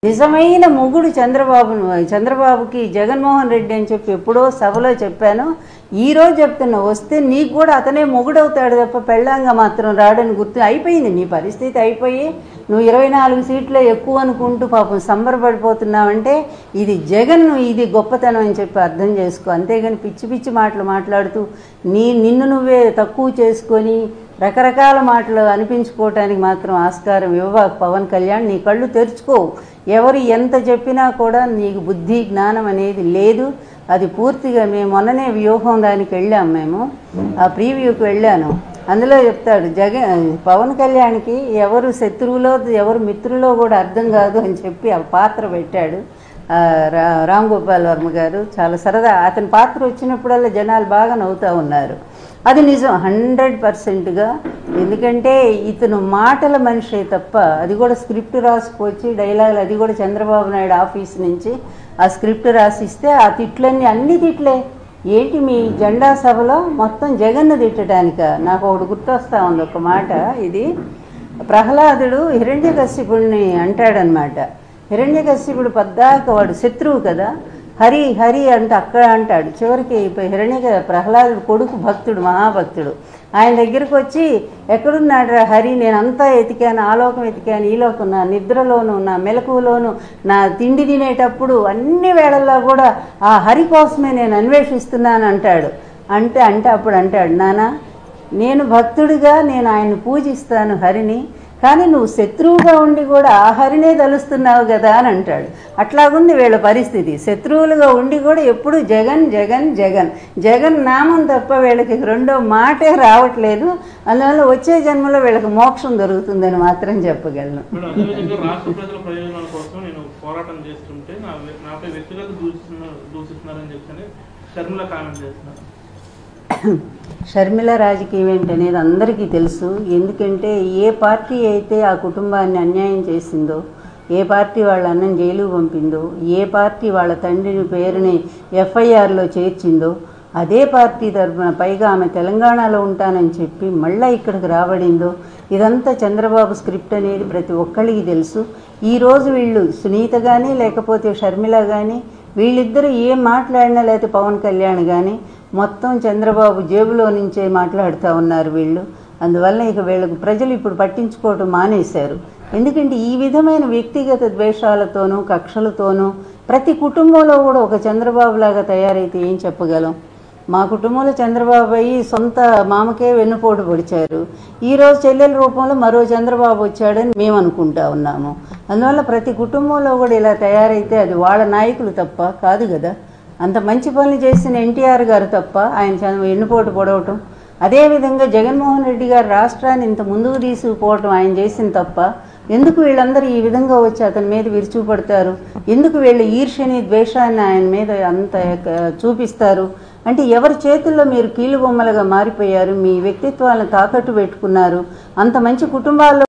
నిజమైన మొగుడు చంద్రబాబుకి జగన్మోహన్ రెడ్డి అని చెప్పి ఎప్పుడో సభలో చెప్పాను. ఈరోజు చెప్తున్నా, వస్తే నీకు కూడా అతనే మొగుడవుతాడు తప్ప పెళ్ళాంగా మాత్రం రాడని గుర్తు. అయిపోయింది నీ పరిస్థితి, అయిపోయి నువ్వు 24 సీట్లే ఎక్కువ అనుకుంటూ పాపం సంబరపడిపోతున్నావంటే ఇది జగన్, ఇది గొప్పతనం అని చెప్పి అర్థం చేసుకో. అంతేగాని పిచ్చి పిచ్చి మాటలు మాట్లాడుతూ నిన్ను నువ్వే తక్కువ చేసుకొని రకరకాల మాటలు అనిపించుకోవటానికి మాత్రం ఆస్కారం ఇవ్వబాకు పవన్ కళ్యాణ్. నీ కళ్ళు తెరుచుకో. ఎవరు ఎంత చెప్పినా కూడా నీకు బుద్ధి జ్ఞానం అనేది లేదు. అది పూర్తిగా మేము మొన్ననే వ్యూహం దానికి వెళ్ళాం, మేము ఆ ప్రీవ్యూకి వెళ్ళాను. అందులో చెప్తాడు పవన్ కళ్యాణ్కి ఎవరు శత్రువులో ఎవరు మిత్రులో కూడా అర్థం కాదు అని చెప్పి ఆ పాత్ర పెట్టాడు రామ్ గోపాల్ వర్మ గారు. చాలా సరదా. అతని పాత్ర వచ్చినప్పుడల్లా జనాలు బాగా నవ్వుతూ ఉన్నారు. అది నిజం 100%గా. ఎందుకంటే ఇతను మాటల మనిషే తప్ప, అది కూడా స్క్రిప్ట్ రాసుకొచ్చి డైలాగులు, అది కూడా చంద్రబాబు నాయుడు ఆఫీస్ నుంచి ఆ స్క్రిప్ట్ రాసిస్తే ఆ తిట్లన్నీ అన్ని తిట్లే. ఏంటి మీ జెండా సభలో మొత్తం జగన్ను తిట్టడానిక? నాకు ఒకటి గుర్తొస్తా ఉంది ఒక మాట. ఇది ప్రహ్లాదుడు హిరణ్యకశిపుడిని అంటాడనమాట. హిరణ్యకశిపుడు పద్దాక వాడు శత్రువు కదా, హరి హరి అంటే అక్కడ అంటాడు. చివరికి ప్రహ్లాదుడు కొడుకు భక్తుడు, మహాభక్తుడు, ఆయన దగ్గరికి వచ్చి ఎక్కడున్నాడు హరి, నేను అంతా ఎతికాను, ఆ లోకం ఎతికాను, ఈ లోకం, నా నిద్రలోను నా మెలకువలోను నా తిండి తినేటప్పుడు అన్ని వేళల్లో కూడా ఆ హరి కోసమే నేను అన్వేషిస్తున్నాను అంటాడు. అంటే అప్పుడు అంటాడు, నాన్న నేను భక్తుడిగా నేను ఆయన్ని పూజిస్తాను హరిని, కానీ నువ్వు శత్రువుగా ఉండి కూడా ఆ హరినే తలుస్తున్నావు కదా అని అంటాడు. అట్లాగుంది వీళ్ళ పరిస్థితి. శత్రువులుగా ఉండి కూడా ఎప్పుడు జగన్ జగన్ జగన్ జగన్ నామం తప్ప వీళ్ళకి రెండో మాటే రావట్లేదు. అందువల్ల వచ్చే జన్మలో వీళ్ళకి మోక్షం దొరుకుతుందని మాత్రం చెప్పగలను. షర్మిల రాజకీయం ఏంటనేది అందరికీ తెలుసు. ఎందుకంటే ఏ పార్టీ అయితే ఆ కుటుంబాన్ని అన్యాయం చేసిందో, ఏ పార్టీ వాళ్ళ అన్నం జైలుకు పంపిందో, ఏ పార్టీ వాళ్ళ తండ్రిని పేరుని FIRలో చేర్చిందో అదే పార్టీ తరఫున, పైగా ఆమె తెలంగాణలో ఉంటానని చెప్పి మళ్ళీ ఇక్కడికి రాబడిందో, ఇదంతా చంద్రబాబు స్క్రిప్ట్ అనేది ప్రతి ఒక్కరికి తెలుసు. ఈరోజు వీళ్ళు సునీత కానీ లేకపోతే షర్మిల కానీ వీళ్ళిద్దరూ ఏం మాట్లాడినా, లేకపోతే పవన్ కళ్యాణ్ కానీ మొత్తం చంద్రబాబు జేబులో నుంచే మాట్లాడుతూ ఉన్నారు వీళ్ళు. అందువల్ల ఇక వీళ్ళకు ప్రజలు ఇప్పుడు పట్టించుకోవటం మానేశారు. ఎందుకంటే ఈ విధమైన వ్యక్తిగత ద్వేషాలతోనూ కక్షలతోనూ ప్రతి కుటుంబంలో కూడా ఒక చంద్రబాబు లాగా తయారైతే ఏం చెప్పగలం? మా కుటుంబంలో చంద్రబాబు అయ్యి సొంత మామకే వెన్నుపోటు పొడిచారు. ఈరోజు చెల్లెల రూపంలో మరో చంద్రబాబు వచ్చాడని మేము అనుకుంటా ఉన్నాము. అందువల్ల ప్రతి కుటుంబంలో కూడా ఇలా తయారైతే అది వాళ్ళ నాయకులు తప్ప కాదు కదా. అంత మంచి పనులు చేసిన NTR గారు తప్ప ఆయన వెన్నుపోటు పొడవటం, అదేవిధంగా జగన్మోహన్ రెడ్డి గారు రాష్ట్రాన్ని ఇంత ముందుకు తీసుకుపోవటం ఆయన చేసిన తప్ప. ఎందుకు వీళ్ళందరూ ఈ విధంగా వచ్చి అతని మీద విరుచుపడతారు? ఎందుకు వీళ్ళ ఈర్ష్యని ద్వేషాన్ని ఆయన మీద అంత చూపిస్తారు? అంటే ఎవరి చేతుల్లో మీరు కీలుబొమ్మలుగా మారిపోయారు, మీ వ్యక్తిత్వాలను తాకట్టు పెట్టుకున్నారు. అంత మంచి కుటుంబాల్లో